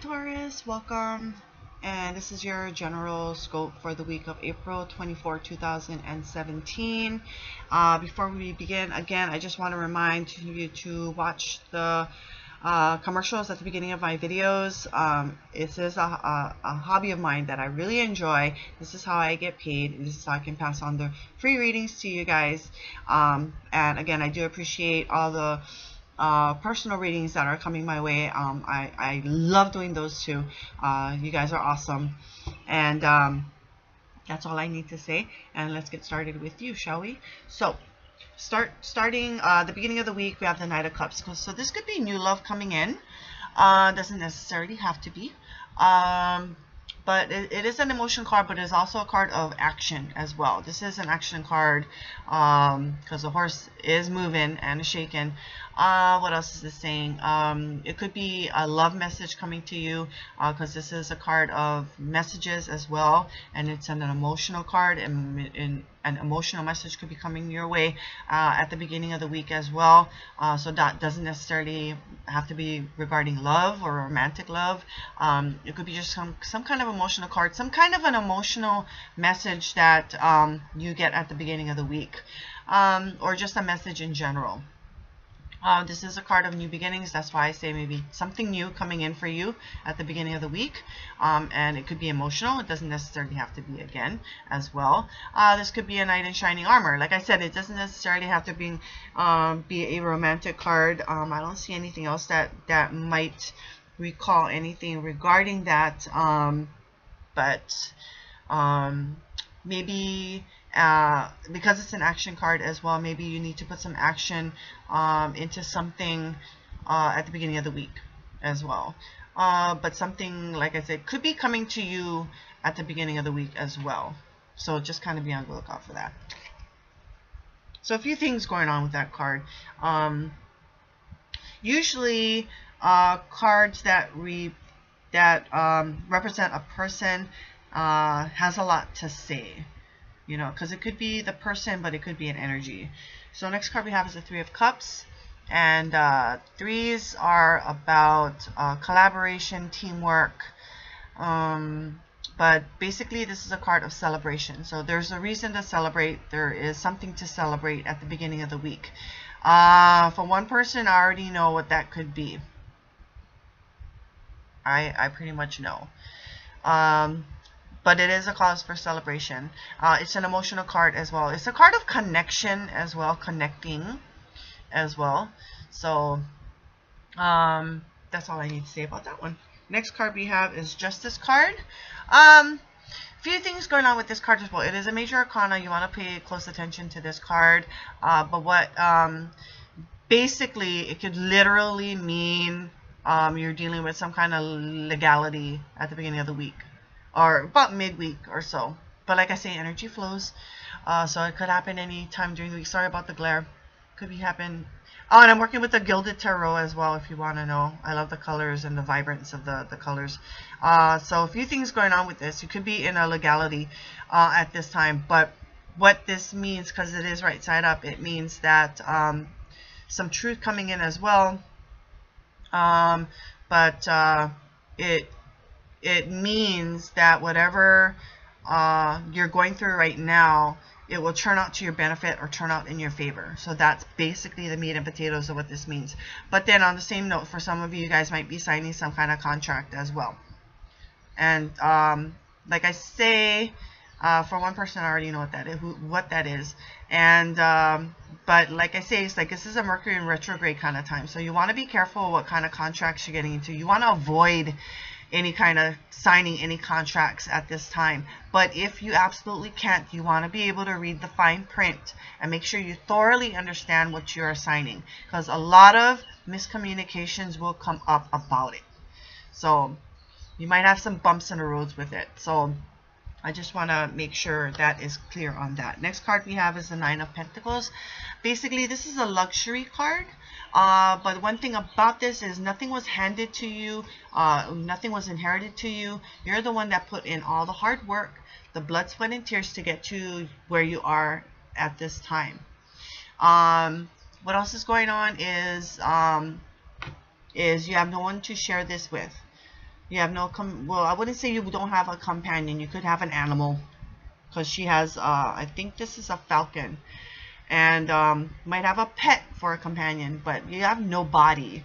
Taurus, welcome. And this is your general scope for the week of April 24, 2017. Before we begin, again, I just want to remind you to watch the commercials at the beginning of my videos. This is a hobby of mine that I really enjoy. This is how I get paid. This is how I can pass on the free readings to you guys. And again, I do appreciate all the personal readings that are coming my way. I love doing those too. You guys are awesome. And that's all I need to say. And let's get started with you, shall we? So, starting the beginning of the week, we have the Knight of Cups. So this could be new love coming in. Doesn't necessarily have to be. But it is an emotion card, but it's also a card of action as well. This is an action card because the horse is moving and is shaking. What else is this saying? It could be a love message coming to you because this is a card of messages as well, and it's an emotional card, and an emotional message could be coming your way at the beginning of the week as well. So that doesn't necessarily have to be regarding love or romantic love. It could be just some kind of emotional card, some kind of an emotional message that you get at the beginning of the week, or just a message in general. This is a card of new beginnings. That's why I say maybe something new coming in for you at the beginning of the week. And it could be emotional. It doesn't necessarily have to be again as well. This could be a knight in shining armor. Like I said, it doesn't necessarily have to be a romantic card. I don't see anything else that might recall anything regarding that. But maybe because it's an action card as well, maybe you need to put some action into something at the beginning of the week as well. But something, like I said, could be coming to you at the beginning of the week as well. So just kind of be on the lookout for that. So a few things going on with that card. Usually cards that represent a person has a lot to say. You know, because it could be the person, but it could be an energy. So next card we have is the Three of Cups. And threes are about collaboration, teamwork. But basically this is a card of celebration. So there's a reason to celebrate. There is something to celebrate at the beginning of the week. For one person, I already know what that could be. I pretty much know. But it is a cause for celebration. It's an emotional card as well. It's a card of connection as well, connecting as well. So that's all I need to say about that one. Next card we have is Justice card. Few things going on with this card as well. It is a major arcana. You want to pay close attention to this card. But what basically it could literally mean you're dealing with some kind of legality at the beginning of the week, or about midweek or so. But like I say, energy flows. So it could happen any time during the week. Sorry about the glare. Could be happen. Oh, and I'm working with the Gilded Tarot as well, if you want to know. I love the colors and the vibrance of the colors. So a few things going on with this. You could be in a legality at this time. But what this means, because it is right side up, it means that some truth coming in as well. It means that whatever you're going through right now, it will turn out to your benefit or turn out in your favor. So that's basically the meat and potatoes of what this means. But then on the same note, for some of you guys might be signing some kind of contract as well. And like I say, for one person, I already know what that is. And but like I say, it's like this is a Mercury in retrograde kind of time. So you want to be careful what kind of contracts you're getting into. You want to avoid any kind of signing any contracts at this time. But if you absolutely can't, you want to be able to read the fine print and make sure you thoroughly understand what you are signing, because a lot of miscommunications will come up about it. So you might have some bumps in the roads with it. So I just want to make sure that is clear on that. Next card we have is the Nine of Pentacles. Basically, this is a luxury card. But one thing about this is nothing was handed to you. Nothing was inherited to you. You're the one that put in all the hard work, the blood, sweat, and tears to get to where you are at this time. What else is going on is you have no one to share this with. You have no well, I wouldn't say you don't have a companion. You could have an animal, because she has I think this is a falcon, and might have a pet for a companion, but you have nobody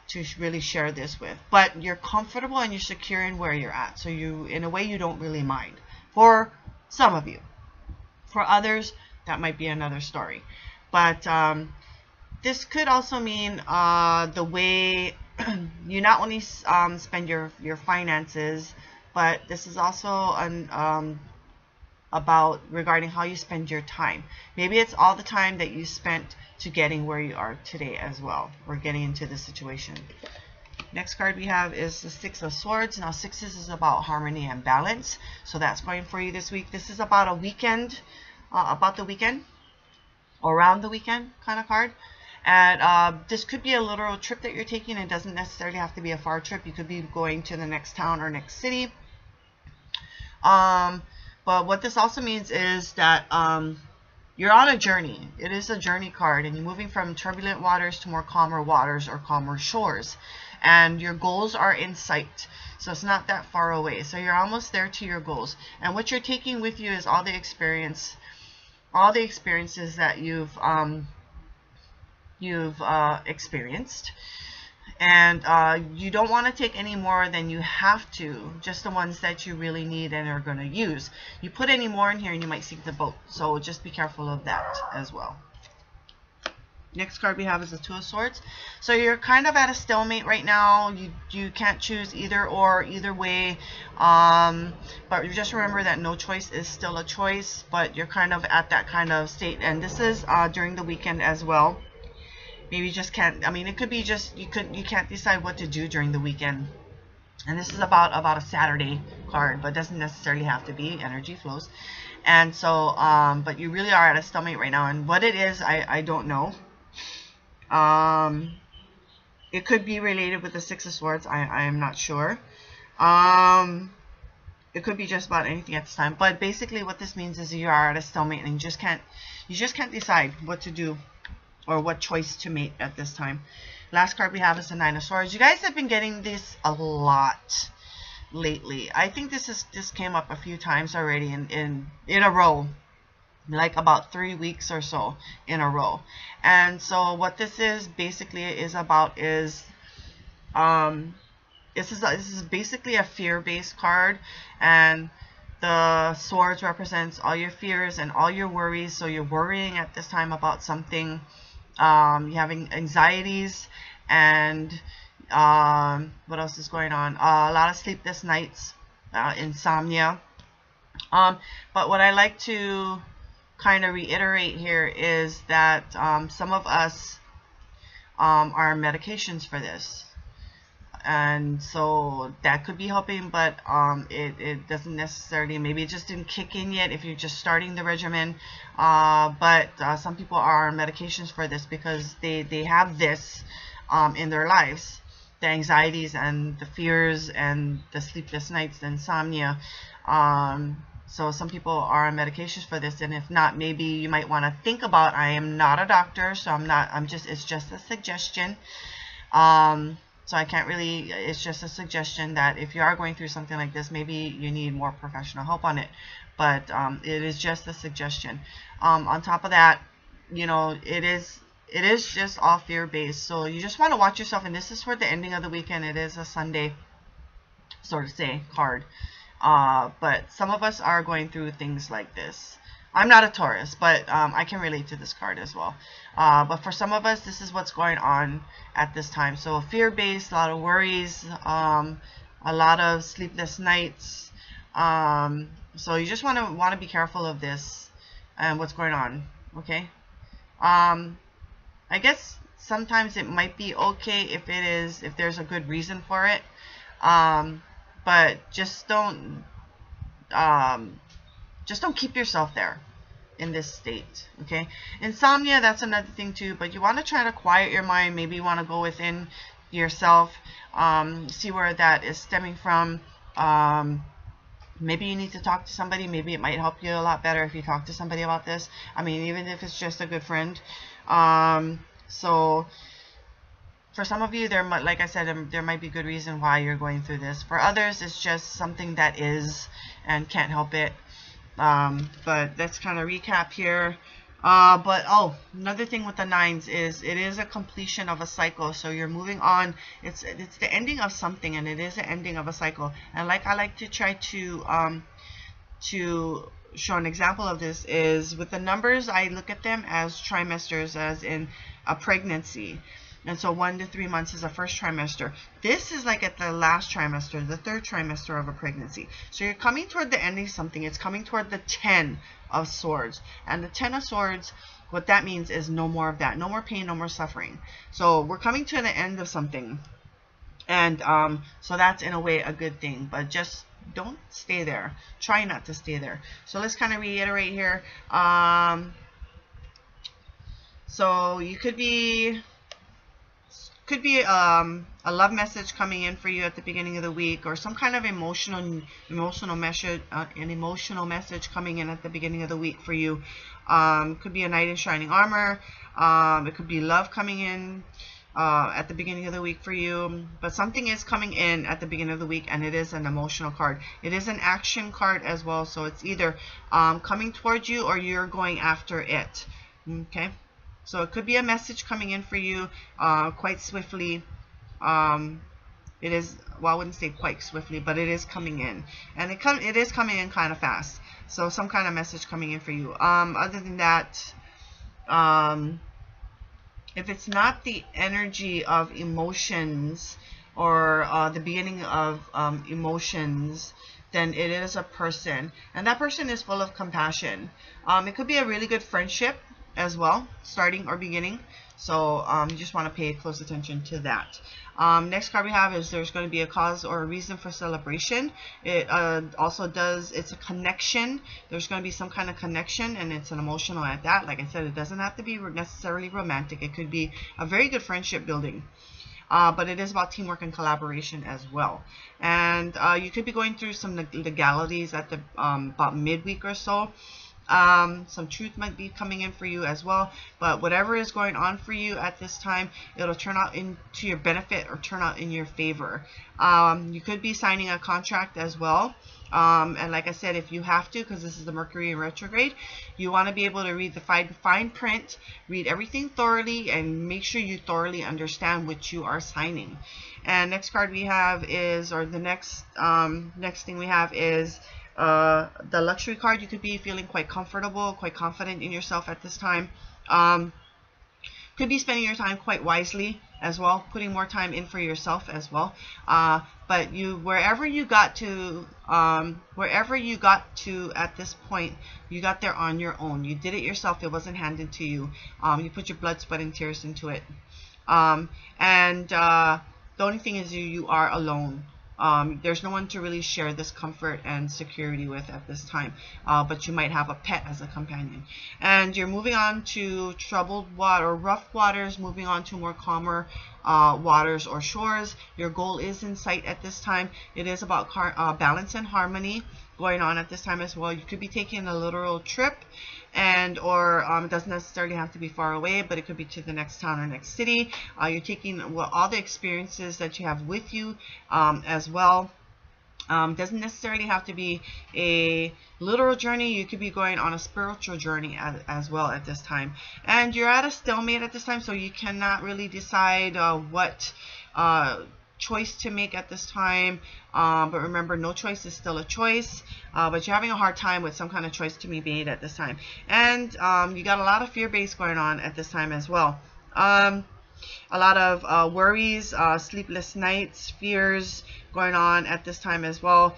to really share this with. But you're comfortable and you're secure in where you're at, so you, in a way, you don't really mind. For some of you, for others, that might be another story. But this could also mean the way you not only spend your finances, but this is also an about regarding how you spend your time. Maybe it's all the time that you spent to getting where you are today as well, or getting into the situation. Next card we have is the Six of Swords. Now, sixes is about harmony and balance, so that's going for you this week. This is about a weekend, about the weekend, or around the weekend kind of card. And this could be a literal trip that you're taking. It doesn't necessarily have to be a far trip. You could be going to the next town or next city. But what this also means is that you're on a journey. It is a journey card, and you're moving from turbulent waters to more calmer waters or calmer shores. And your goals are in sight, so it's not that far away. So you're almost there to your goals. And what you're taking with you is all the experiences that you've experienced. And you don't want to take any more than you have to, just the ones that you really need and are going to use. You put any more in here and you might sink the boat, so just be careful of that as well. Next card we have is the Two of Swords. So you're kind of at a stalemate right now. You can't choose either or, either way. But just remember that no choice is still a choice, but you're kind of at that kind of state. And this is during the weekend as well. Maybe you just can't, I mean, it could be just you can't decide what to do during the weekend. And this is about a Saturday card, but it doesn't necessarily have to be. Energy flows. And so but you really are at a stalemate right now, and what it is, I don't know. It could be related with the Six of Swords. I am not sure. It could be just about anything at this time, but basically what this means is you are at a stalemate and you just can't decide what to do or what choice to make at this time. Last card we have is the Nine of Swords. You guys have been getting this a lot lately. I think this came up a few times already in a row, like about 3 weeks or so in a row. And so what this is basically is about is this is basically a fear-based card, and the swords represents all your fears and all your worries. So you're worrying at this time about something. You're having anxieties, and what else is going on? A lot of sleepless nights, insomnia. But what I like to kind of reiterate here is that some of us are on medications for this. And so that could be helping, but it doesn't necessarily, maybe it just didn't kick in yet if you're just starting the regimen. But some people are on medications for this because they have this in their lives, the anxieties and the fears and the sleepless nights, the insomnia. So some people are on medications for this, and if not, maybe you might want to think about, I am not a doctor, so it's just a suggestion. So I can't really, it's just a suggestion that if you are going through something like this, maybe you need more professional help on it. But it is just a suggestion. On top of that, you know, it is just all fear-based. So you just want to watch yourself. And this is for the ending of the weekend. It is a Sunday, so to say, card. But some of us are going through things like this. I'm not a Taurus, but I can relate to this card as well. But for some of us, this is what's going on at this time. So fear-based, a lot of worries, a lot of sleepless nights. So you just want to be careful of this and what's going on. Okay. I guess sometimes it might be okay if there's a good reason for it. But just don't keep yourself there in this state. Okay. Insomnia, that's another thing too, but you want to try to quiet your mind. Maybe you want to go within yourself, see where that is stemming from. Maybe you need to talk to somebody. Maybe it might help you a lot better if you talk to somebody about this. I mean, even if it's just a good friend. So for some of you, like I said, there might be good reason why you're going through this. For others, it's just something that is and can't help it. But let's kind of recap here. But another thing with the nines is it is a completion of a cycle. So you're moving on. It's the ending of something, and it is the ending of a cycle. And like I like to try to show an example of this is with the numbers, I look at them as trimesters, as in a pregnancy. And so 1 to 3 months is a first trimester. This is like at the last trimester, the third trimester of a pregnancy. So you're coming toward the ending of something. It's coming toward the 10 of swords. And the 10 of swords, what that means is no more of that. No more pain, no more suffering. So we're coming to the end of something. And so that's in a way a good thing. But just don't stay there. Try not to stay there. So let's kind of reiterate here. So you could be a love message coming in for you at the beginning of the week, or some kind of emotional message, an emotional message coming in at the beginning of the week for you. Could be a knight in shining armor. It could be love coming in at the beginning of the week for you, but something is coming in at the beginning of the week, and it is an emotional card. It is an action card as well, so it's either coming towards you or you're going after it. Okay. So it could be a message coming in for you quite swiftly. It is, well, I wouldn't say quite swiftly, but it is coming in. And it is coming in kind of fast. So some kind of message coming in for you. Other than that, if it's not the energy of emotions or the beginning of emotions, then it is a person. And that person is full of compassion. It could be a really good friendship as well, starting or beginning. So you just want to pay close attention to that. Next card we have is there's going to be a cause or a reason for celebration. It also does, it's a connection. There's going to be some kind of connection, and it's an emotional at that. Like I said, it doesn't have to be necessarily romantic. It could be a very good friendship building. But it is about teamwork and collaboration as well. And you could be going through some legalities at the about midweek or so. Some truth might be coming in for you as well, but whatever is going on for you at this time, it'll turn out into your benefit or turn out in your favor. You could be signing a contract as well. And like I said, if you have to, because this is the Mercury in retrograde, you want to be able to read the fine print, read everything thoroughly, and make sure you thoroughly understand what you are signing. And next card we have is, or the next thing we have is the luxury card. You could be feeling quite comfortable, quite confident in yourself at this time. Could be spending your time quite wisely as well, putting more time in for yourself as well. But wherever you got to at this point, you got there on your own. You did it yourself. It wasn't handed to you. You put your blood, sweat, and tears into it. The only thing is you are alone. There's no one to really share this comfort and security with at this time, but you might have a pet as a companion. And you're moving on to troubled water, rough waters, moving on to more calmer waters or shores. Your goal is in sight at this time. It is about balance and harmony going on at this time as well. You could be taking a literal trip, or it doesn't necessarily have to be far away, but it could be to the next town or next city. You're taking all the experiences that you have with you as well. Doesn't necessarily have to be a literal journey. You could be going on a spiritual journey as well at this time. And you're at a stalemate at this time, so you cannot really decide what choice to make at this time. But remember, no choice is still a choice. But you're having a hard time with some kind of choice to be made at this time. And you got a lot of fear-based going on at this time as well. A lot of worries, sleepless nights, fears going on at this time as well.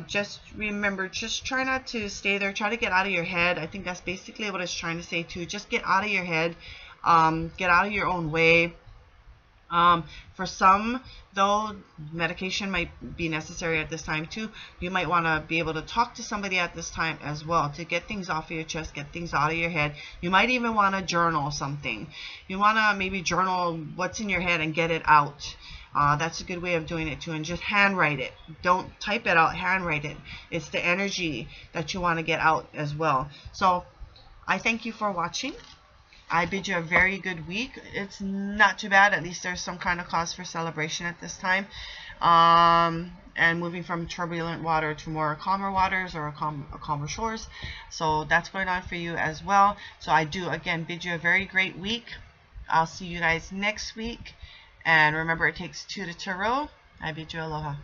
Just remember, just try not to stay there. Try to get out of your head. I think that's basically what it's trying to say too. Just get out of your head. Get out of your own way. For some, though, medication might be necessary at this time too. You might want to be able to talk to somebody at this time as well to get things off of your chest, get things out of your head. You might even want to journal something. You want to maybe journal what's in your head and get it out. That's a good way of doing it too. And just handwrite it. Don't type it out, handwrite it. It's the energy that you want to get out as well. So I thank you for watching. I bid you a very good week. It's not too bad. At least there's some kind of cause for celebration at this time. And moving from turbulent water to more calmer waters or calmer shores. So that's going on for you as well. So I do, again, bid you a very great week. I'll see you guys next week. And remember, it takes two to tarot. I bid you aloha.